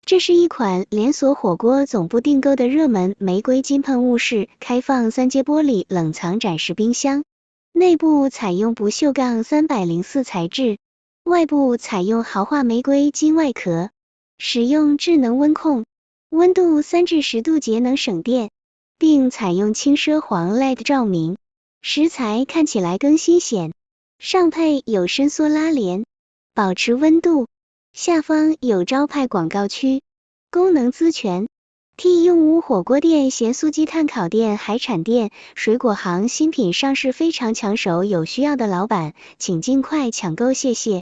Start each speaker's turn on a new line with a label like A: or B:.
A: 这是一款连锁火锅总部订购的热门玫瑰金喷雾式开放3阶玻璃冷藏展示冰箱，内部采用不锈钢304材质，外部采用豪华玫瑰金外壳，使用智能温控，温度3至10度节能省电，并采用轻奢黄 LED 照明，食材看起来更新鲜。上配有伸缩拉帘，保持温度，下方有招牌广告区，功能资全，替用武火锅店、咸酥鸡碳烤店、海产店、水果行新品上市非常抢手，有需要的老板请尽快抢购，谢谢。